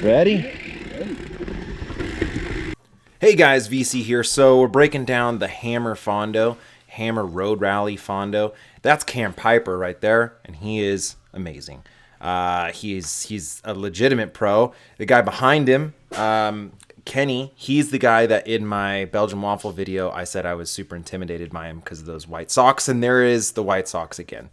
Ready? Hey guys, VC here. So we're breaking down the Hammer Fondo, Hammer Road Rally Fondo. That's Cam Piper right there, and he is amazing. He's a legitimate pro. The guy behind him, Kenny, he's the guy that in my Belgian Waffle video I said I was super intimidated by him because of those white socks, and there is the white socks again.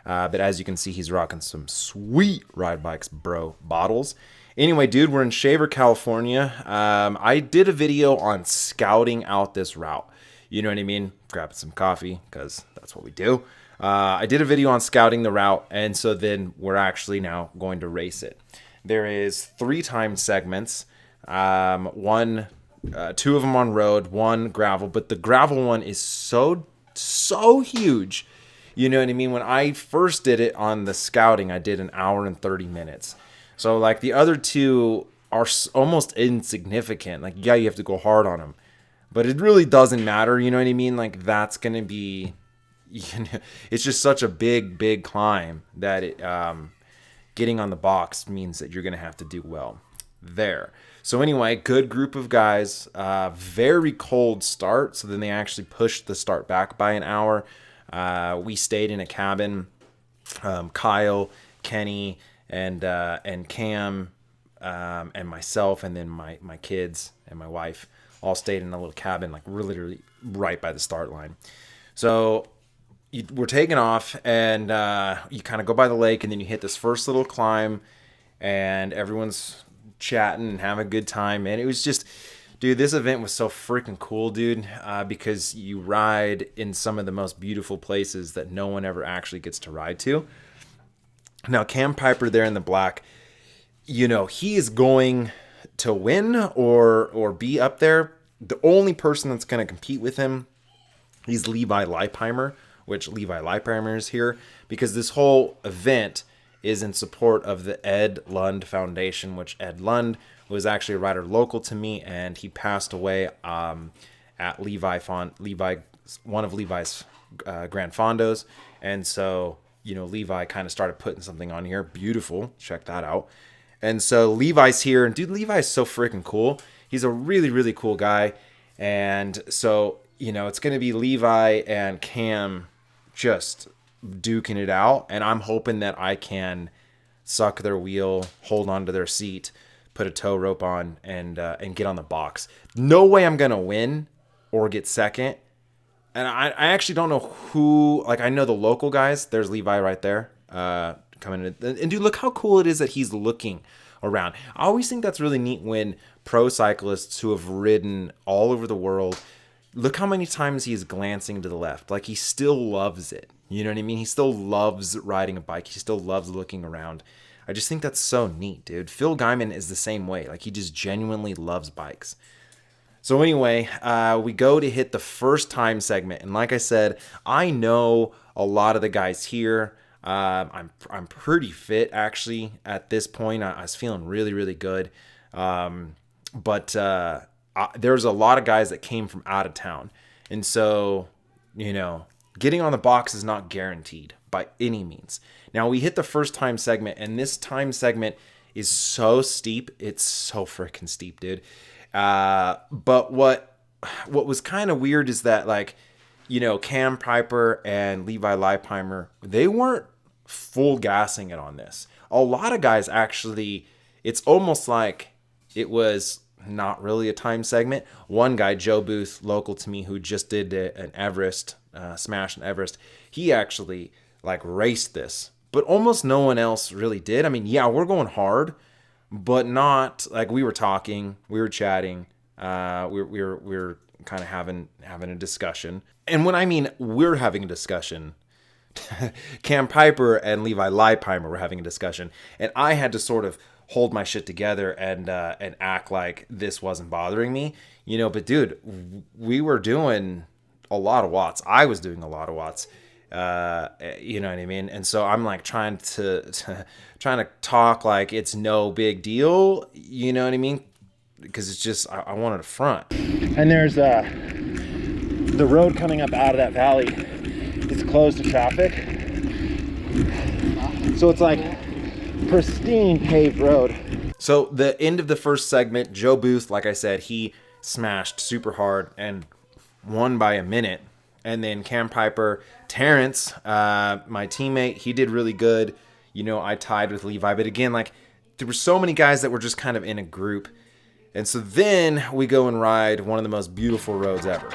But as you can see, he's rocking some sweet Ride Bikes Bro bottles. Anyway, dude, we're in Shaver, California. I did a video on scouting out this route. You know what I mean? Grabbing some coffee, because that's what we do. I did a video on scouting the route, and so then we're actually now going to race it. There is 3 time segments. Two of them on road, 1 gravel, but the gravel one is so huge. You know what I mean? When I first did it on the scouting, I did 1 hour and 30 minutes. So, like, the other 2 are almost insignificant. Like, yeah, you have to go hard on them. But it really doesn't matter, you know what I mean? Like, that's going to be... You know, it's just such a big climb that it, getting on the box means that you're going to have to do well there. So, anyway, good group of guys. Very cold start. So, then they actually pushed the start back by 1 hour. We stayed in a cabin. Kyle, Kenny... and Cam and myself and then my kids and my wife all stayed in a little cabin, like literally right by the start line. So we're taking off, and you kind of go by the lake, and then you hit this first little climb, and everyone's chatting and having a good time. And it was just, dude, this event was so freaking cool, dude, because you ride in some of the most beautiful places that no one ever actually gets to ride to. Now, Cam Piper there in the black, you know, he is going to win or be up there. The only person that's going to compete with him is Levi Leipheimer, which Levi Leipheimer is here because this whole event is in support of the Ed Lund Foundation, which Ed Lund was actually a rider local to me, and he passed away at Levi, one of Levi's Grand Fondos, and so... You know, Levi kind of started putting something on here. Beautiful. Check that out. And so Levi's here. And dude, Levi's so freaking cool. He's a really cool guy. And so, you know, it's going to be Levi and Cam just duking it out. And I'm hoping that I can suck their wheel, hold onto their seat, put a tow rope on, and get on the box. No way I'm going to win or get second. And I actually don't know who, like, I know the local guys. There's Levi right there coming in. And dude, look how cool it is that he's looking around. I always think that's really neat when pro cyclists who have ridden all over the world, look how many times he's glancing to the left. Like, he still loves it. You know what I mean? He still loves riding a bike. He still loves looking around. I just think that's so neat, dude. Phil Guyman is the same way. Like, he just genuinely loves bikes. So anyway, we go to hit the first time segment, and like I said, I know a lot of the guys here. I'm pretty fit actually at this point. I was feeling really good, but there's a lot of guys that came from out of town, and so you know, getting on the box is not guaranteed by any means. Now we hit the first time segment, and this time segment is so steep. It's so freaking steep, dude. But what was kind of weird is that, like, you know, Cam Piper and Levi Leipheimer, they weren't full gassing it on this. A lot of guys actually, it's almost like it was not really a time segment. One guy, Joe Booth, local to me, who just did an Everest, smash in Everest, he actually like raced this, but almost no one else really did. I mean, yeah, we're going hard, but not like we were talking, we were chatting, we were kind of having a discussion. And when I mean we're having a discussion, Cam Piper and Levi Leipheimer were having a discussion, and I had to sort of hold my shit together and act like this wasn't bothering me, But dude, we were doing a lot of watts. I was doing a lot of watts. You know what I mean? And so I'm like trying to talk like it's no big deal. You know what I mean? Because it's just I wanted to front. And there's the road coming up out of that valley. It's closed to traffic, so it's like pristine paved road. So the end of the first segment, Joe Booth, like I said, he smashed super hard and won by a minute. And then Cam Piper, Terrence, my teammate, he did really good. I tied with Levi, but again, like there were so many guys that were just kind of in a group. And so then we go and ride one of the most beautiful roads ever.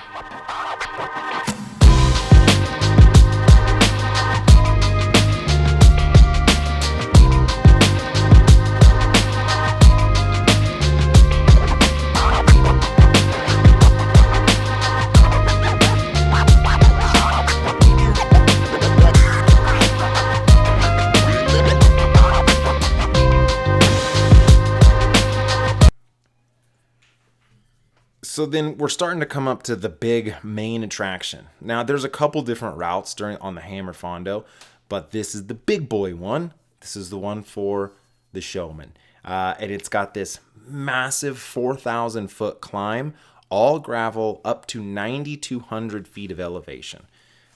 So then we're starting to come up to the big main attraction. Now there's a couple different routes on the Hammer Fondo, but this is the big boy one. This is the one for the showman. And it's got this massive 4,000 foot climb, all gravel up to 9,200 feet of elevation.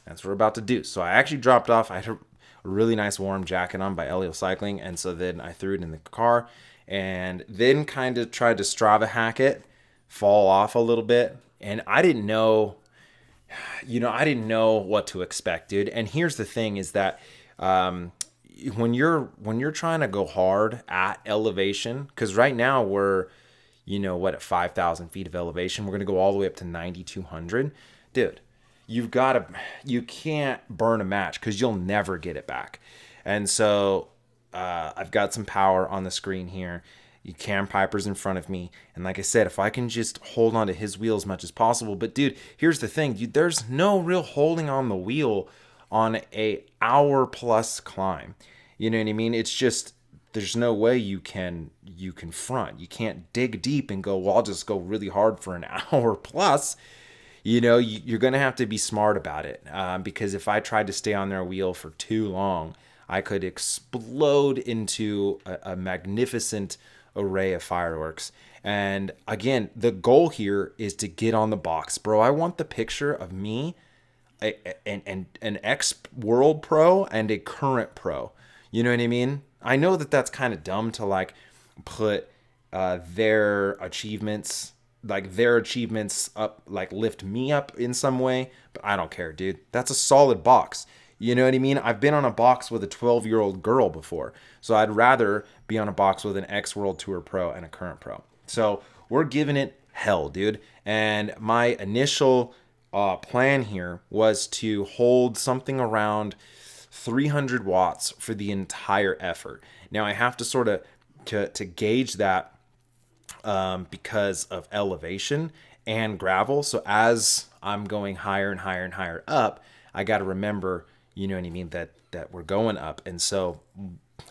That's what we're about to do. So I actually dropped off. I had a really nice warm jacket on by Elio Cycling. And so then I threw it in the car and then kind of tried to Strava hack it, fall off a little bit. And I didn't know what to expect, dude. And here's the thing is that when you're trying to go hard at elevation, because right now we're, at 5,000 feet of elevation, we're going to go all the way up to 9,200. Dude, you can't burn a match because you'll never get it back. And so I've got some power on the screen here. Cam Piper's in front of me. And like I said, if I can just hold on to his wheel as much as possible. But dude, here's the thing. There's no real holding on the wheel on a hour plus climb. You know what I mean? It's just, there's no way you can front. You can't dig deep and go, well, I'll just go really hard for an hour plus. You're going to have to be smart about it. Because if I tried to stay on their wheel for too long, I could explode into a magnificent array of fireworks. And again, the goal here is to get on the box, bro. I want the picture of me, an ex-world pro and a current pro. You know what I mean? I know that that's kind of dumb to like put their achievements up, like lift me up in some way, but I don't care, dude. That's a solid box. You know what I mean? I've been on a box with a 12-year-old girl before. So I'd rather be on a box with an ex-World Tour pro and a current pro. So we're giving it hell, dude. And my initial plan here was to hold something around 300 watts for the entire effort. Now I have to sort of to gauge that because of elevation and gravel. So as I'm going higher and higher and higher up, I got to remember, you know what I mean, that we're going up. And so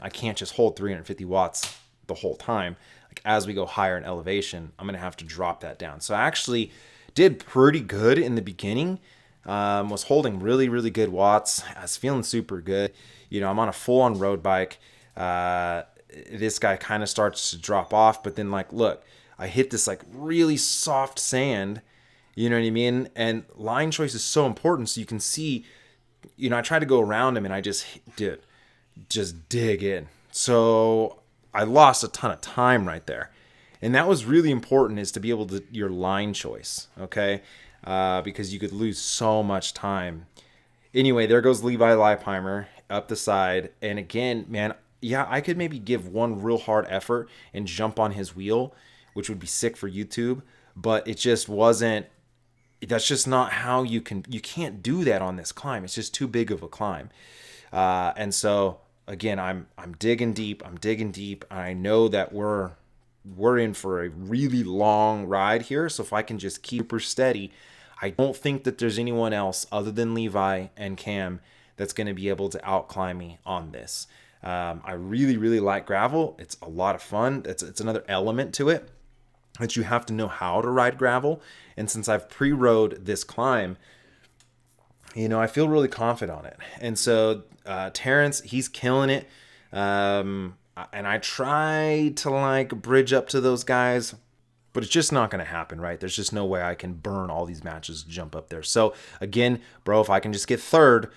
I can't just hold 350 watts the whole time. Like as we go higher in elevation, I'm going to have to drop that down. So I actually did pretty good in the beginning. Was holding really, really good watts. I was feeling super good. I'm on a full-on road bike. This guy kind of starts to drop off, but then like, look, I hit this like really soft sand, you know what I mean? And line choice is so important. So you can see, I tried to go around him and I just dig in. So I lost a ton of time right there. And that was really important, is to be able to, your line choice. Okay. Because you could lose so much time. Anyway, there goes Levi Leipheimer up the side. And again, man, yeah, I could maybe give one real hard effort and jump on his wheel, which would be sick for YouTube. But it just wasn't, that's just not how you can't do that on this climb. It's just too big of a climb. And so again, I'm digging deep. I'm digging deep. I know that we're in for a really long ride here. So if I can just keep her steady, I don't think that there's anyone else other than Levi and Cam that's going to be able to outclimb me on this. I really, really like gravel. It's a lot of fun. It's another element to it that you have to know how to ride gravel. And since I've pre-rode this climb, you know, I feel really confident on it. And so Terrence, he's killing it. And I try to like bridge up to those guys, but it's just not going to happen, right? There's just no way I can burn all these matches to jump up there. So again, bro, if I can just get third,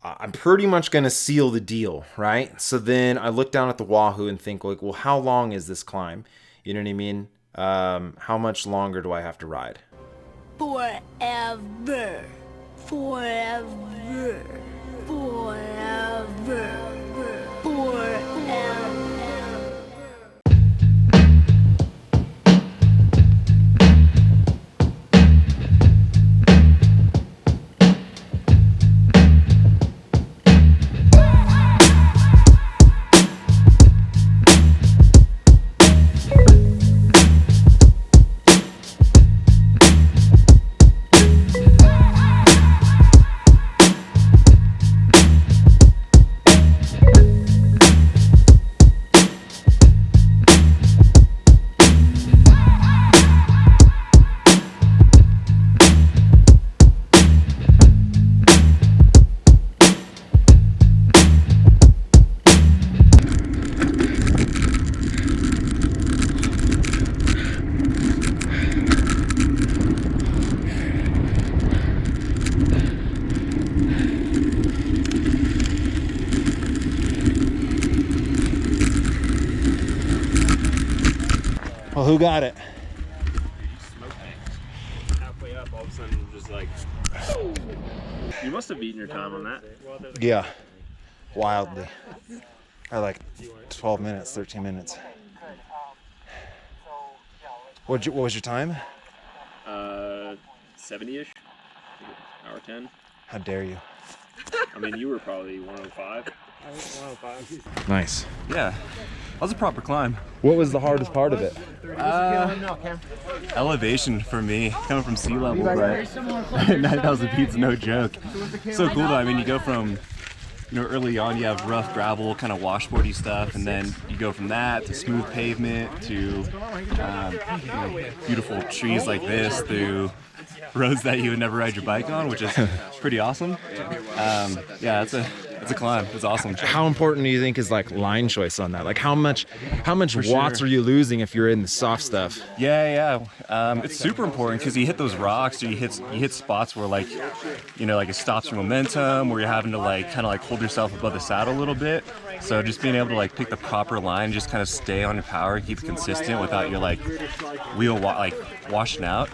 I'm pretty much going to seal the deal, right? So then I look down at the Wahoo and think like, well, how long is this climb? You know what I mean? How much longer do I have to ride? Forever. Forever. Forever. Forever. Well, who got it? Halfway up, all of a sudden, just like. You must have beaten your time on that. Yeah, wildly. I like 12 minutes, 13 minutes. What was your time? 70-ish. Hour 10. How dare you? I mean, you were probably 105. I was 105. Nice. Yeah, that was a proper climb. What was the hardest part of it? Elevation for me, coming from sea level, right? 9,000 feet's no joke. So cool though. I mean, you go from, you know, early on you have rough gravel, kind of washboardy stuff, and then you go from that to smooth pavement to you know, beautiful trees like this, through roads that you would never ride your bike on, which is pretty awesome. Yeah, it's a climb. It's awesome. How important do you think is like line choice on that? Like how much watts sure. are you losing if you're in the soft stuff? Yeah. It's super important because you hit those rocks, or you hit spots where, like, you know, like it stops your momentum, where you're having to like kind of like hold yourself above the saddle a little bit. So just being able to like pick the proper line, just kind of stay on your power, keep it consistent without your like wheel washing out,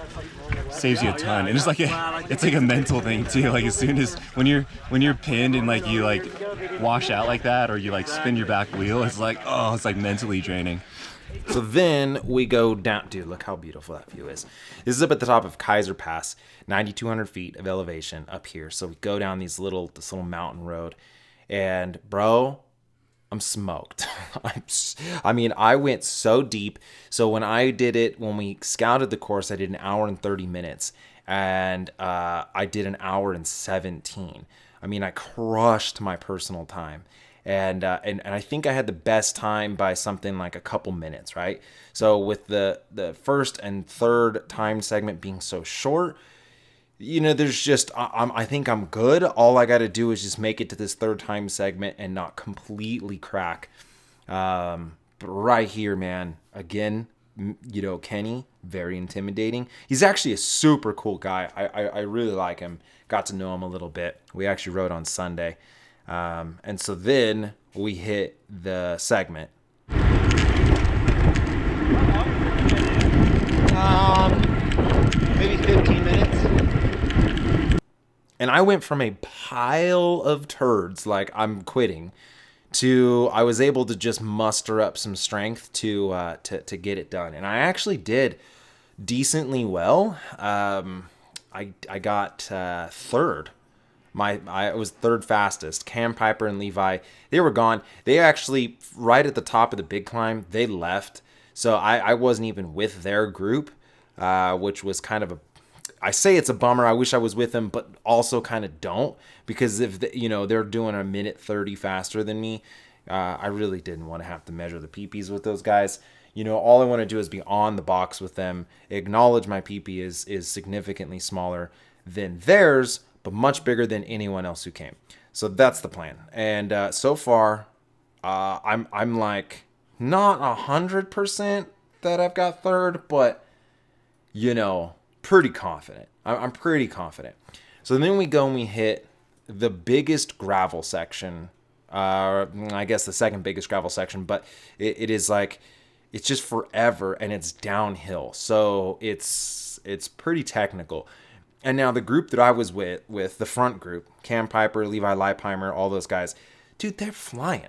saves you a ton. And it's like a mental thing too. Like as soon as when you're pinned and like you like wash out like that, or you like spin your back wheel, it's like mentally draining. So then we go down. Dude, look how beautiful that view is. This is up at the top of Kaiser Pass, 9,200 feet of elevation up here. So we go down this little mountain road, and bro, I'm smoked. I mean, I went so deep. So when we scouted the course, I did an hour and 30 minutes, and I did an hour and 17. I mean, I crushed my personal time. And I think I had the best time by something like a couple minutes, right? So with the first and third time segment being so short, you know, there's just, I think I'm good. All I got to do is just make it to this third time segment and not completely crack. But right here, man, again, you know, Kenny, very intimidating. He's actually a super cool guy. I really like him. Got to know him a little bit. We actually rode on Sunday. And so then we hit the segment. Maybe 15 minutes. And I went from a pile of turds, like I'm quitting, to I was able to just muster up some strength to get it done. And I actually did decently well. I got third I was third fastest. Cam, Piper, and Levi, they were gone. They actually, right at the top of the big climb, they left. So I wasn't even with their group, which was kind of I say it's a bummer. I wish I was with them, but also kind of don't, because if they're doing a minute 30 faster than me, I really didn't want to have to measure the PPs with those guys. All I want to do is be on the box with them, acknowledge my PP is significantly smaller than theirs, but much bigger than anyone else who came. So that's the plan. And so far, I'm like not 100% that I've got third, but pretty confident. I'm pretty confident. So then we go and we hit the biggest gravel section. I guess the second biggest gravel section, but it is like, it's just forever and it's downhill. So it's pretty technical. And now the group that I was with the front group, Cam, Piper, Levi Leipheimer, all those guys, dude, they're flying.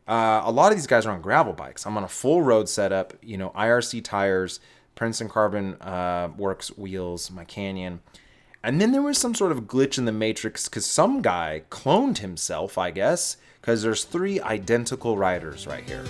A lot of these guys are on gravel bikes. I'm on a full road setup, IRC tires, Princeton Carbon Works wheels, my Canyon. And then there was some sort of glitch in the matrix because some guy cloned himself, I guess, because there's 3 identical riders right here.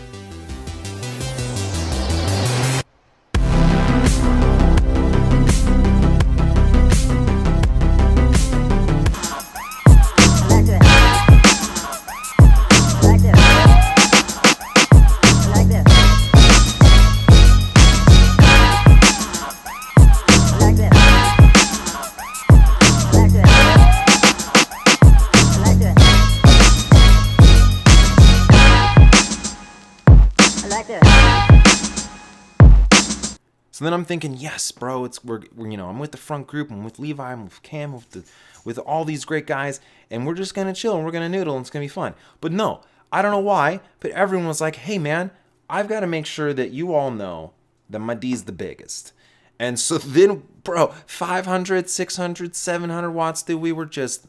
So then I'm thinking, yes, bro, we're I'm with the front group, I'm with Levi, I'm with Cam, with all these great guys, and we're just gonna chill and we're gonna noodle and it's gonna be fun. But no, I don't know why, but everyone was like, hey man, I've got to make sure that you all know that my D's the biggest. And so then, bro, 500, 600, 700 watts, dude, we were just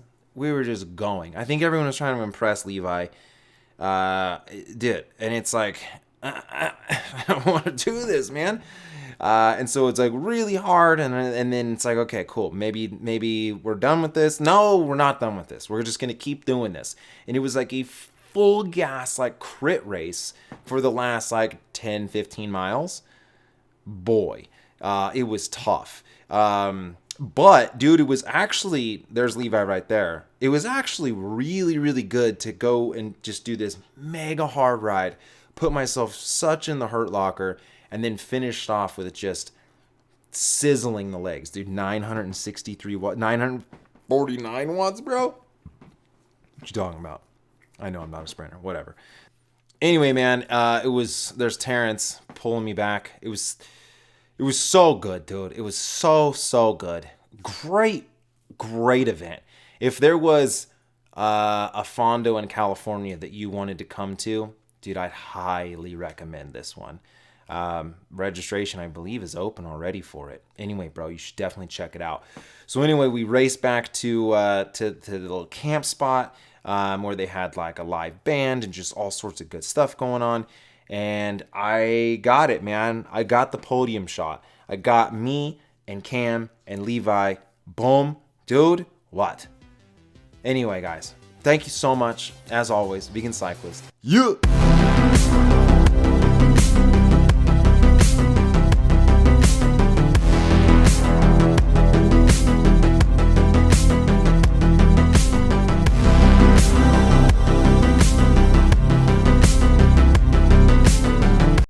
going. I think everyone was trying to impress Levi. Did. And it's like, I don't want to do this, man. And so it's like really hard. And then it's like, okay, cool. Maybe we're done with this. No, we're not done with this. We're just going to keep doing this. And it was like a full gas, like crit race for the last like 10, 15 miles. Boy, it was tough. But dude, it was actually, there's Levi right there. It was actually really, really good to go and just do this mega hard ride, put myself such in the hurt locker, and then finished off with just sizzling the legs, dude. 963 watts, 949 watts, bro. What you talking about? I know I'm not a sprinter, whatever. Anyway, man, there's Terrence pulling me back. It was so good, dude. It was so good. Great event. If there was a Fondo in California that you wanted to come to, dude, I'd highly recommend this one. Registration, I believe, is open already for it. Anyway, bro, you should definitely check it out. So anyway, we raced back to the little camp spot where they had like a live band and just all sorts of good stuff going on. And I got it, man. I got the podium shot. I got me and Cam and Levi. Boom. Dude, what? Anyway, guys, thank you so much. As always, Vegan Cyclist. Yeah.